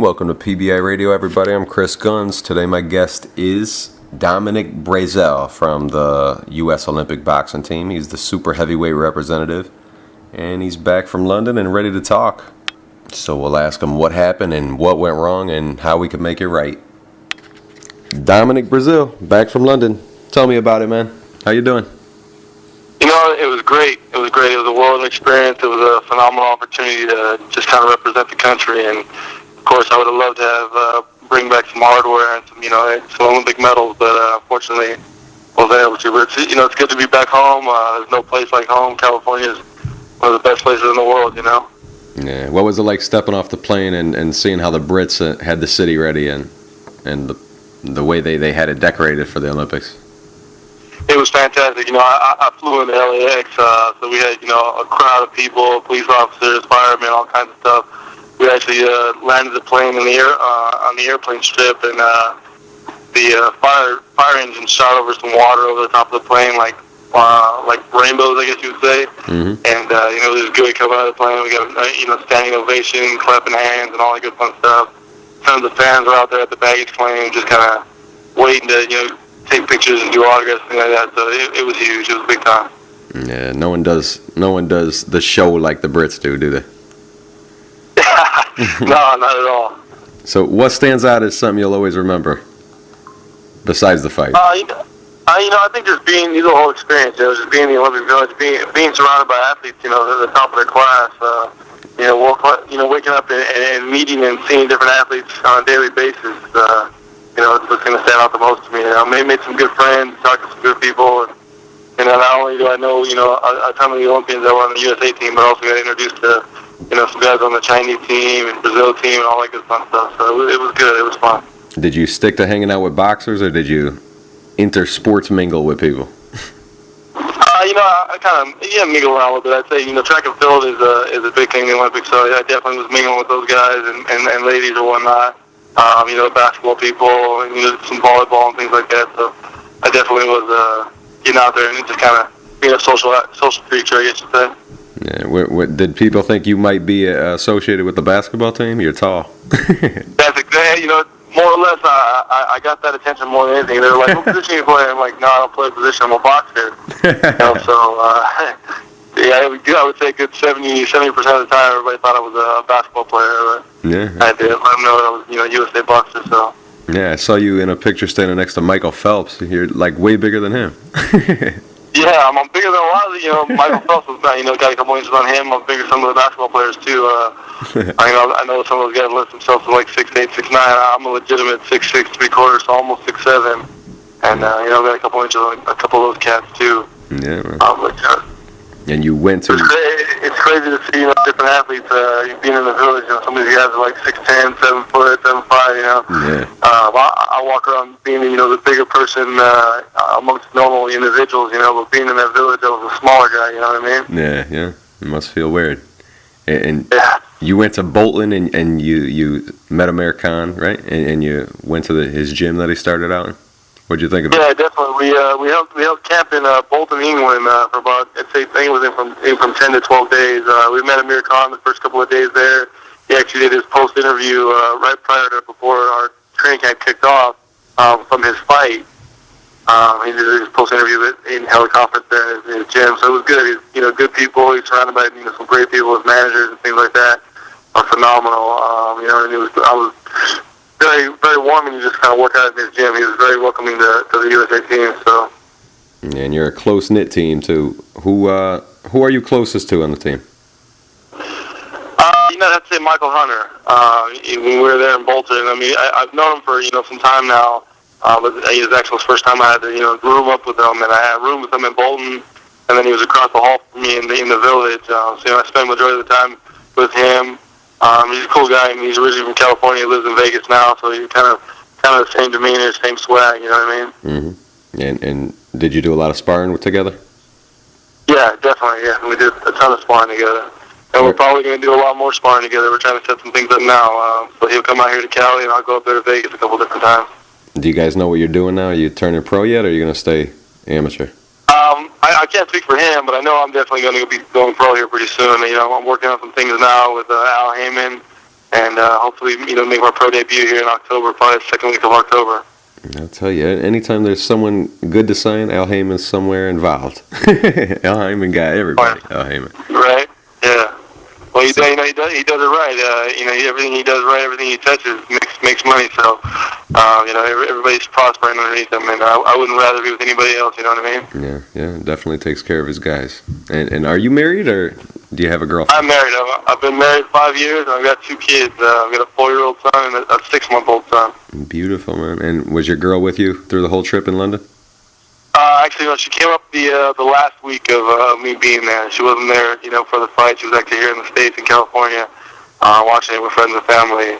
Welcome to PBI Radio, everybody. I'm Chris Guns. Today my guest is Dominick Brezeale from the U.S. Olympic boxing team. He's the super heavyweight representative, and he's back from London and ready to talk. So we'll ask him what happened and what went wrong and how we can make it right. Dominick Brezeale, back from London. Tell me about it, man. How you doing? You know, it was great. It was great. It was a world experience. It was a phenomenal opportunity to just kind of represent the country. And, of course, I would have loved to have bring back some hardware and some Olympic medals, but unfortunately wasn't able to. But it's good to be back home. There's no place like home. California is one of the best places in the world, you know. Yeah. What was it like stepping off the plane and seeing how the Brits had the city ready and the way they had it decorated for the Olympics? It was fantastic. You know, I flew into LAX, so we had, a crowd of people, police officers, firemen, all kinds of stuff. We actually landed the plane in the air on the airplane strip, and the fire engine shot over some water over the top of the plane, like rainbows, I guess you would say. Mm-hmm. And it was good coming out of the plane. We got standing ovation, clapping hands, and all that good fun stuff. Tons of fans were out there at the baggage claim, just kind of waiting to take pictures and do autographs and things like that. So it was huge. It was big time. Yeah, no one does the show like the Brits do they? No, not at all. So what stands out as something you'll always remember besides the fight? I think just being the whole experience, just being in the Olympic Village, being surrounded by athletes, at the top of their class, waking up and meeting and seeing different athletes on a daily basis, it's what's going to stand out the most to me. I made some good friends, talked to some good people, and not only do I know, a ton of the Olympians that were on the USA team, but also got introduced to, some guys on the Chinese team and Brazil team and all that good fun stuff. So it was good. It was fun. Did you stick to hanging out with boxers, or did you inter-sports mingle with people? I kind of mingle around with it. I'd say track and field is a big thing in the Olympics, so I definitely was mingling with those guys and ladies or whatnot. Basketball people and some volleyball and things like that. So I definitely was getting out there and just kind of being a social creature, I guess you'd say. Yeah. What did people think you might be associated with the basketball team? You're tall. That's exactly. More or less, I got that attention more than anything. They were like, "What position you play?" I'm like, "No, I don't play a position. I'm a boxer." I would say a good 70% of the time, everybody thought I was a basketball player. Yeah. I did let them know that I was, USA boxer. So. Yeah, I saw you in a picture standing next to Michael Phelps. You're like way bigger than him. Yeah, I'm bigger than a lot of the, Michael Phelps was, got a couple inches on him. I'm bigger than some of the basketball players, too. I know some of those guys list themselves as like 6'8", 6'9". I'm a legitimate 6'6", 3/4", so almost 6'7". And, I've got a couple inches on a couple of those cats, too. Yeah, man. And you went to... It's crazy to see, different athletes being in the village. Some of these guys are like 6'10", 7 foot, 7'5", Yeah. I walk around being, the bigger person amongst normal individuals, but being in that village, I was a smaller guy, you know what I mean? Yeah. It must feel weird. And yeah. You went to Bolton and you met Amir Khan, right? And you went to his gym that he started out in? What'd you think of it? Yeah, definitely. We held camp in Bolton, England, for about, I think it was from 10 to 12 days. We met Amir Khan the first couple of days there. He actually did his post interview right prior to before our training camp kicked off from his fight. He did his post interview in held conference there in his gym, so it was good. He's good people. He's surrounded by some great people, his managers and things like that are phenomenal. And I was very, very warm, and you just kind of work out in his gym. He was very welcoming to the USA team. So. And you're a close-knit team, too. Who are you closest to on the team? I'd say Michael Hunter. When we were there in Bolton, I've known him for, some time now, but it was actually the first time I had to, room up with him, and I had a room with him in Bolton, and then he was across the hall from me in the village. So I spent the majority of the time with him. He's a cool guy. He's originally from California. He lives in Vegas now, so he's kind of the same demeanor, same swag. You know what I mean? Mm-hmm. And did you do a lot of sparring together? Yeah, definitely. Yeah, we did a ton of sparring together, and we're probably going to do a lot more sparring together. We're trying to set some things up now. So he'll come out here to Cali, and I'll go up there to Vegas a couple different times. Do you guys know what you're doing now? Are you turning pro yet, or are you going to stay amateur? I can't speak for him, but I know I'm definitely going to be going pro here pretty soon. I'm working on some things now with Al Heyman, and hopefully, make my pro debut here in October, probably the second week of October. I'll tell you, anytime there's someone good to sign, Al Heyman's somewhere involved. Al Heyman got everybody. Al Heyman. Right? Yeah. Well, he does it right. Everything he does right, everything he touches makes money. So, everybody's prospering underneath him, and I wouldn't rather be with anybody else. You know what I mean? Yeah, definitely takes care of his guys. And are you married, or do you have a girlfriend? I'm married. I've been married 5 years, and I've got 2 kids. I've got a 4-year-old son and a 6-month-old son. Beautiful, man. And was your girl with you through the whole trip in London? Actually, no, she came up the last week of me being there. She wasn't there, for the fight. She was actually here in the States, in California, watching it with friends and family.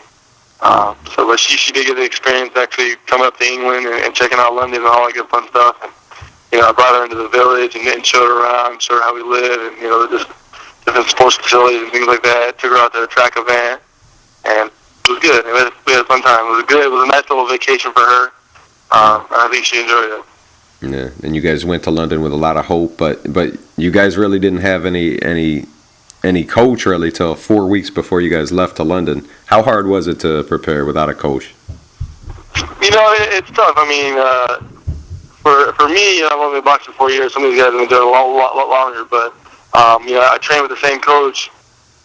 But she did get the experience actually coming up to England and checking out London and all that good fun stuff. And, I brought her into the village and showed her around, showed her how we live, and, just different sports facilities and things like that. Took her out to a track event, and it was good. We had a fun time. It was a nice little vacation for her. I think she enjoyed it. Yeah, and you guys went to London with a lot of hope, but you guys really didn't have any coach really till 4 weeks before you guys left to London. How hard was it to prepare without a coach? It's tough. I mean, for me, I've only been boxing 4 years. Some of these guys have been doing it a lot longer, but I train with the same coach,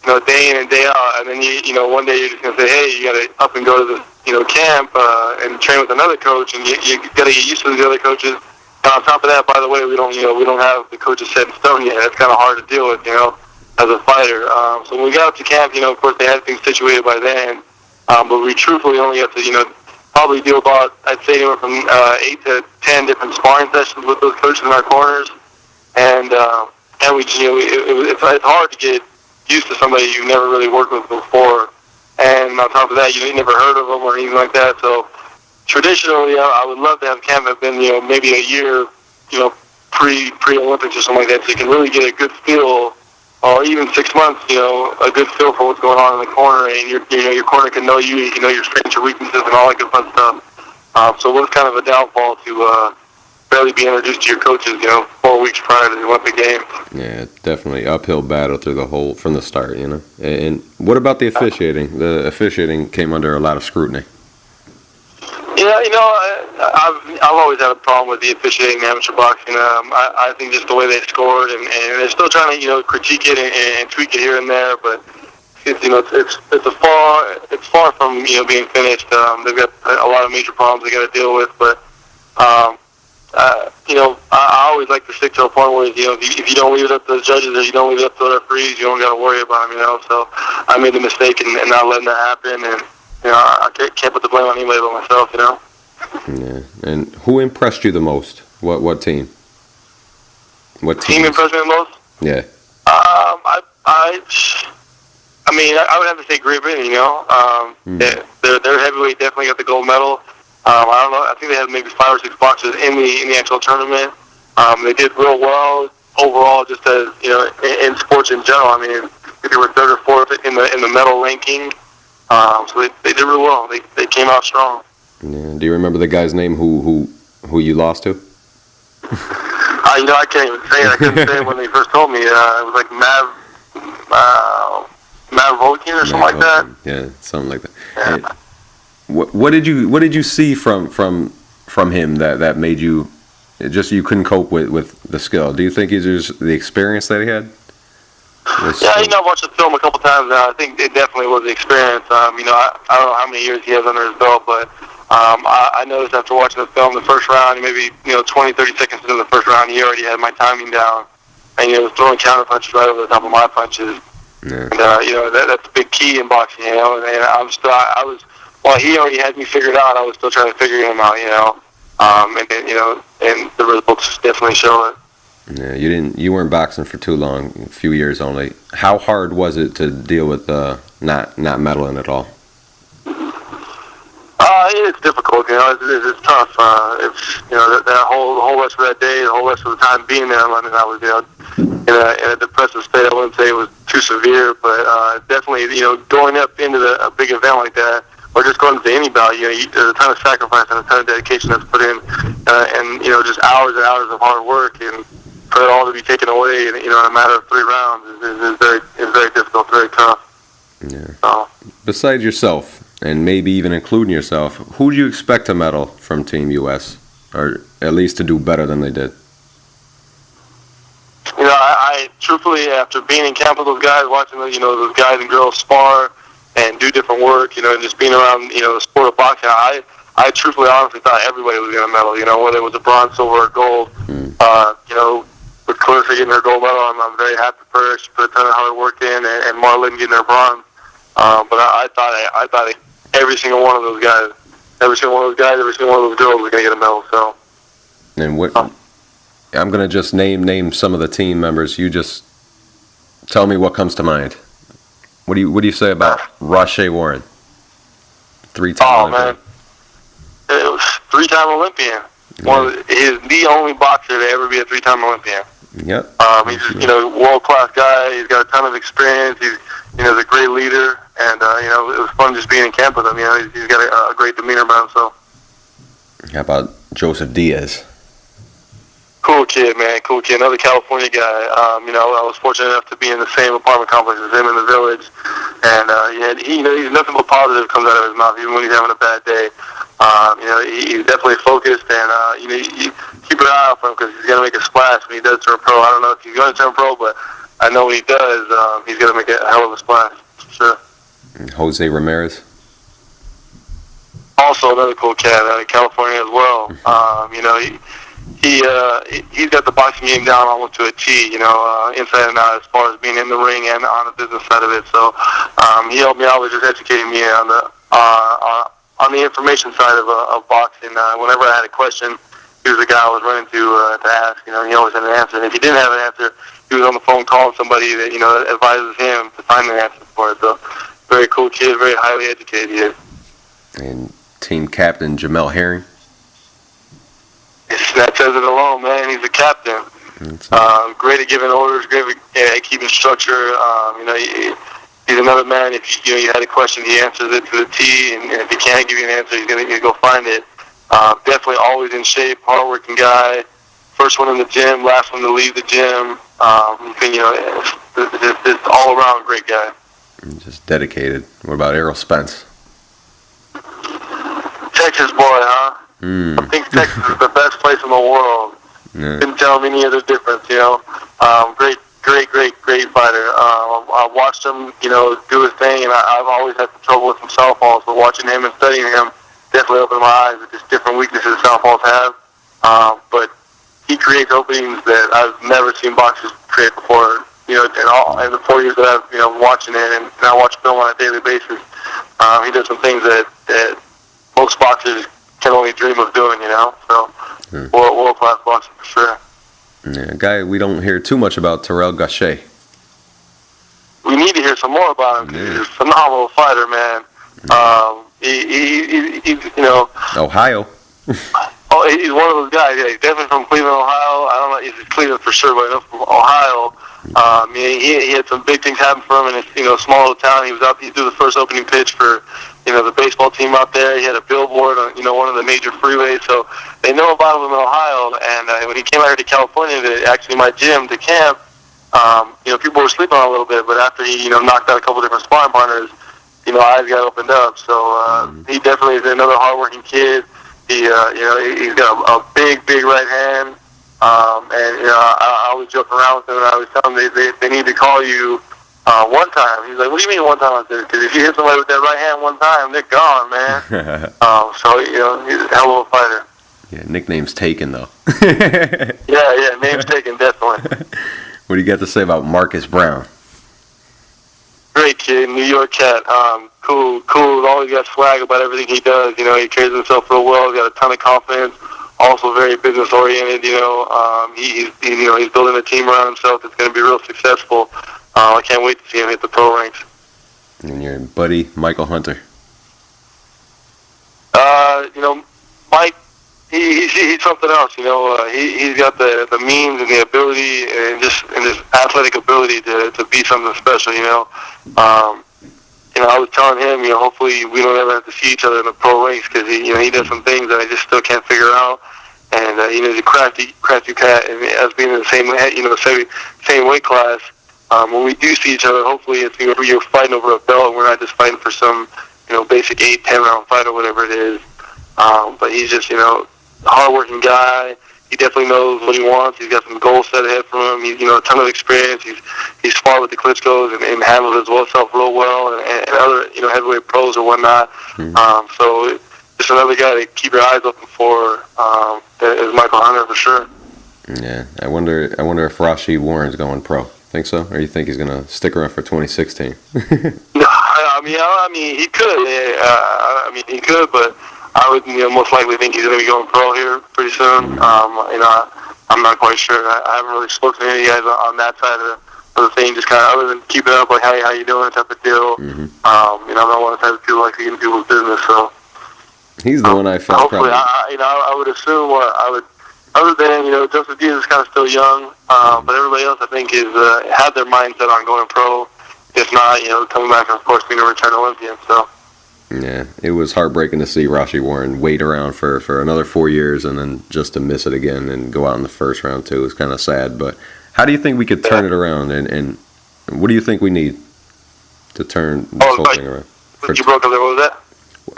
day in and day out, and then one day you're just gonna say, hey, you gotta up and go to the camp and train with another coach, and you gotta get used to the other coaches. And on top of that, by the way, we don't have the coaches set in stone yet. It's kind of hard to deal with, as a fighter. So when we got up to camp, of course they had things situated by then, but we truthfully only have to, probably do about, I'd say, anywhere from 8 to 10 different sparring sessions with those coaches in our corners, and we, it's hard to get used to somebody you've never really worked with before, and on top of that, you never heard of them or anything like that. So traditionally, I would love to have camp have been, maybe a year, pre-Olympics or something like that, so you can really get a good feel, or even 6 months, a good feel for what's going on in the corner, and your corner can know you can know your strengths, your weaknesses, and all that good fun stuff. So it was kind of a downfall to barely be introduced to your coaches, 4 weeks prior to the Olympic Games. Yeah, definitely uphill battle through from the start, And what about the officiating? The officiating came under a lot of scrutiny. I've always had a problem with the officiating in amateur boxing. I think just the way they scored, and they're still trying to critique it and tweak it here and there, but it's far from being finished. They've got a lot of major problems they got to deal with, but I always like to stick to a point where if you don't leave it up to the judges or you don't leave it up to the referees, you don't got to worry about them. So I made the mistake in not letting that happen, and I can't put the blame on anybody but myself. Yeah. And who impressed you the most? What team? What team impressed me the most? Yeah. I would have to say Griffin. Their heavyweight definitely got the gold medal. I don't know. I think they had maybe 5 or 6 boxers in the actual tournament. They did real well overall, just as in sports in general. I mean, they were 3rd or 4th in the medal ranking. So they did really well. They came out strong. Yeah. Do you remember the guy's name who you lost to? I can't even say it. I couldn't say it when they first told me. It was like Matt Volkin or something like that. Yeah, something like that. Yeah. Hey, what did you see from him that made you you couldn't cope with the skill? Do you think it's just the experience that he had? I've watched the film a couple times now. I think it definitely was the experience. I don't know how many years he has under his belt, but I noticed after watching the film, the first round, maybe 20, 30 seconds into the first round, he already had my timing down, and was throwing counter punches right over the top of my punches. Yeah. And that's a big key in boxing. And while he already had me figured out, I was still trying to figure him out. And the results definitely show it. Yeah, you weren't boxing for too long, a few years only. How hard was it to deal with not medaling at all? It's difficult, it's tough. It's that whole rest of that day, the whole rest of the time being there in London, I was in a depressive state. I wouldn't say it was too severe, but definitely going up into a big event like that, or just going to any bout, there's a ton of sacrifice and a ton of dedication that's put in, and just hours and hours of hard work, and for it all to be taken away in a matter of 3 rounds is very difficult, very tough. Yeah. So, Besides yourself, and maybe even including yourself, who do you expect to medal from Team US, or at least to do better than they did? I truthfully, after being in camp with those guys, watching those guys and girls spar and do different work, and just being around, the sport of boxing, I truthfully, honestly thought everybody was going to medal. Whether it was a bronze, silver, or gold. With Clarissa getting her gold medal, I'm very happy for her. She put a ton of hard work in, and Marlon getting her bronze. But I thought every single one of those guys, every single one of those girls was going to get a medal. So. And what? I'm gonna just name some of the team members. You just tell me what comes to mind. What do you say about Rashay Warren? 3-time Olympian. Man, it was 3-time Olympian. He's the only boxer to ever be a 3-time Olympian. Yep. He's just, world-class guy. He's got a ton of experience. He's a great leader, and it was fun just being in camp with him. He's got a great demeanor about himself. How about Joseph Diaz? Cool kid, man. Cool kid. Another California guy. I was fortunate enough to be in the same apartment complex as him in the village, and he's nothing but positive comes out of his mouth, even when he's having a bad day. He's definitely focused, and you keep an eye out for him because he's gonna make a splash when he does turn pro. I don't know if he's gonna turn pro, but I know when he does, he's gonna make a hell of a splash for sure. And Jose Ramirez. Also another cool cat out of California as well. He's got the boxing game down almost to a T, inside and out as far as being in the ring and on the business side of it. So he helped me out with just educating me on the information side of boxing. Whenever I had a question, he was the guy I was running to ask. He always had an answer. And if he didn't have an answer, he was on the phone calling somebody that advises him to find an answer for it. So very cool kid, very highly educated he is. And team captain Jamel Herring. That says it alone, man. He's the captain. Great at giving orders, great at keeping structure. He's another man. If you had a question, he answers it to the T, and if he can't give you an answer, he's gonna go find it. Definitely always in shape, hardworking guy. First one in the gym, last one to leave the gym. Just all around great guy. Just dedicated. What about Errol Spence? Texas boy, huh? I think Texas is the best place in the world. Yeah. Didn't tell me any other difference, Great fighter. I watched him, do his thing, and I've always had some trouble with some southpaws. So watching him and studying him definitely opened my eyes with just different weaknesses southpaws have. But he creates openings that I've never seen boxers create before. In the 4 years that I've watching it, and I watch film on a daily basis. He does some things that most boxers can only dream of doing, So, world-class boxer for sure. Yeah, a guy we don't hear too much about, Terrell Gaucher. We need to hear some more about him because he's a phenomenal fighter, man. He's Ohio. He's one of those guys. Yeah, he's definitely from Cleveland, Ohio. I don't know if he's Cleveland for sure, but I know from Ohio. He had some big things happen for him in his small little town. He was out. He threw the first opening pitch for the baseball team out there. He had a billboard on one of the major freeways, so they know about him in Ohio. And when he came out here to California, my gym to camp, people were sleeping on a little bit. But after he knocked out a couple different sparring partners, eyes got opened up. So he definitely is another hardworking kid. He's got a big right hand. I always joke around with him, and I always tell him they need to call you one time. He's like, what do you mean one time? I said, because if you hit somebody with that right hand one time, they're gone, man. So he's a hell of a fighter. Yeah, nickname's taken, though. yeah, name's taken, definitely. What do you got to say about Marcus Brown? Great kid, New York cat. Cool. Always got swag about everything he does. He carries himself real well. He's got a ton of confidence. Also very business oriented. He's building a team around himself that's going to be real successful. I can't wait to see him hit the pro ranks. And your buddy Michael Hunter. Mike, he's something else. He's got the means and the ability and just athletic ability to be something special. I was telling him, hopefully we don't ever have to see each other in the pro ranks because he does some things that I just still can't figure out. And he's a crafty cat, and as being in the same weight class, when we do see each other, hopefully you're fighting over a belt, and we're not just fighting for some, basic 8-10 round fight or whatever it is. But he's just, a hardworking guy. He definitely knows what he wants. He's got some goals set ahead for him. He's, a ton of experience. He's fought with the Klitschko's and handles himself real well, and other, heavyweight pros or whatnot. So just another guy to keep your eyes open for is Michael Hunter for sure. Yeah, I wonder if Rashid Warren's going pro. Think so, or you think he's gonna stick around for 2016? No, I mean, he could. He could, but I would, most likely think he's gonna be going pro here pretty soon. I'm not quite sure. I haven't really spoken to any guys on that side of the thing. Just kind of other than keeping up, like, hey, how you doing, type of deal. I'm not one of the type of people like to get in people's business. So he's the one I felt. Hopefully, I would assume other than, Joseph Diaz is kind of still young, but everybody else, I think, is had their mindset on going pro. If not, coming back and, of course, being a return Olympian. So. Yeah, it was heartbreaking to see Rashid Warren wait around for another 4 years and then just to miss it again and go out in the first round, too. It was kind of sad. But how do you think we could turn it around, and what do you think we need to turn this whole thing around? You broke up there. What was that?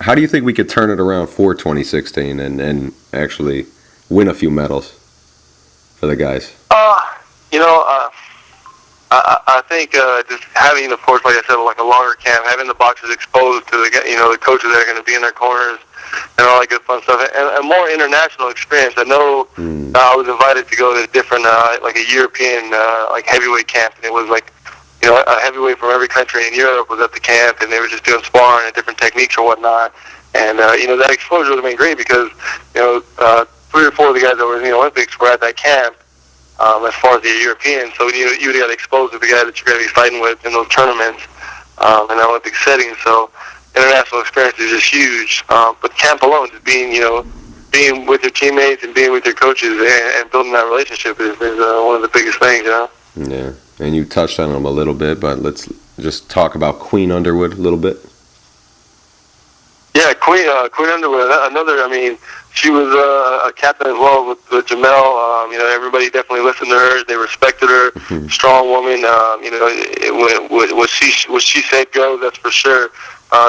How do you think we could turn it around for 2016 and actually win a few medals for the guys? I think just having, of course, like I said, like a longer camp, having the boxers exposed to the coaches that are going to be in their corners and all that good fun stuff, and more international experience. I know I was invited to go to different, like a European, like heavyweight camp, and it was like, a heavyweight from every country in Europe was at the camp, and they were just doing sparring and different techniques or whatnot. And that exposure would have been great because 3 or 4 of the guys that were in the Olympics were at that camp. As far as the Europeans, so you got exposed to the guy that you're going to be fighting with in those tournaments in the Olympic setting. So international experience is just huge. But camp alone, just being being with your teammates and being with your coaches and building that relationship is one of the biggest things. Yeah, and you touched on them a little bit, but let's just talk about Queen Underwood a little bit. Yeah, Queen Underwood. Another. She was a captain as well with Jamel. Everybody definitely listened to her. They respected her. Strong woman. What she said goes. That's for sure.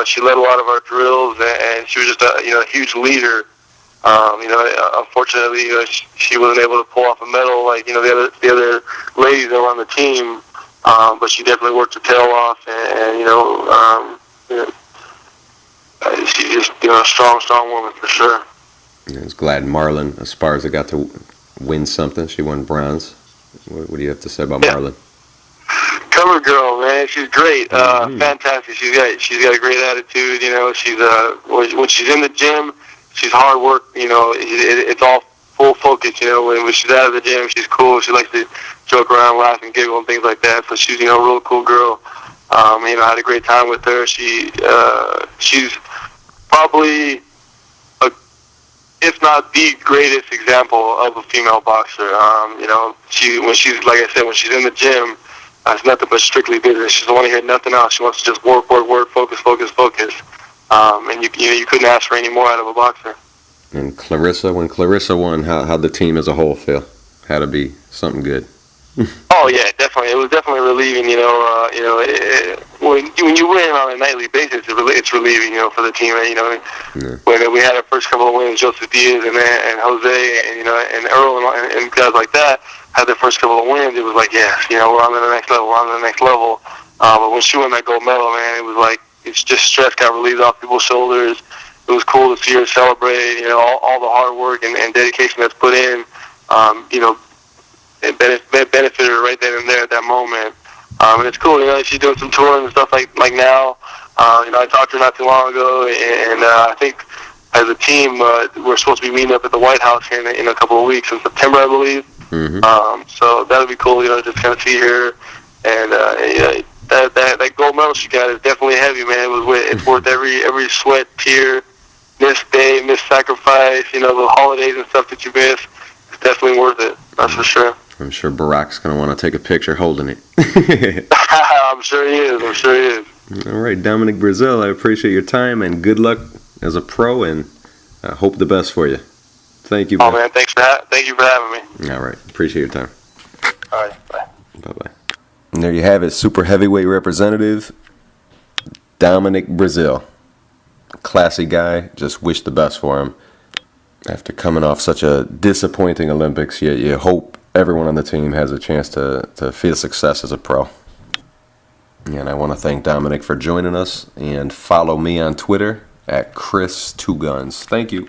She led a lot of our drills, and she was just a huge leader. Unfortunately, she wasn't able to pull off a medal like the other ladies that were on the team. But she definitely worked her tail off, and she's just a strong woman for sure. I was glad Marlon Esparza got to win something. She won bronze. What do you have to say about Marlon? Cover girl, man. She's great. Fantastic. She's got a great attitude. She's when she's in the gym, she's hard work. It's all full focus. When she's out of the gym, she's cool. She likes to joke around, laugh, and giggle and things like that. So she's a real cool girl. I had a great time with her. She's probably, if not the greatest example of a female boxer. When she's in the gym, it's nothing but strictly business. She doesn't want to hear nothing else. She wants to just work, focus. And you couldn't ask for any more out of a boxer. And when Clarissa won, how'd the team as a whole feel? Had to be something good. Oh yeah, definitely. It was definitely relieving. When you win on a nightly basis, it's relieving. For the team. When we had our first couple of wins, Joseph Diaz and Jose and Earl and guys like that had their first couple of wins. It was like, yes, we're on to the next level. But when she won that gold medal, man, it was like it's just stress got relieved off people's shoulders. It was cool to see her celebrate. All the hard work and dedication that's put in. It benefited her right then and there at that moment. And it's cool, she's doing some touring and stuff like now. I talked to her not too long ago, and I think as a team, we're supposed to be meeting up at the White House here in a couple of weeks in September, I believe. So that'll be cool, just kind of see her. And that gold medal she got is definitely heavy, man. It's worth every sweat, tear, missed day, missed sacrifice, the holidays and stuff that you miss. It's definitely worth it. That's for sure. I'm sure Barack's going to want to take a picture holding it. I'm sure he is. All right, Dominick Brezeale, I appreciate your time and good luck as a pro, and I hope the best for you. Thank you, man. Oh, man, thank you for having me. All right, appreciate your time. All right, bye. Bye-bye. And there you have it, super heavyweight representative, Dominick Brezeale. Classy guy, just wish the best for him. After coming off such a disappointing Olympics, you hope everyone on the team has a chance to feel success as a pro. And I want to thank Dominick for joining us, and follow me on Twitter at Chris2Guns. Thank you.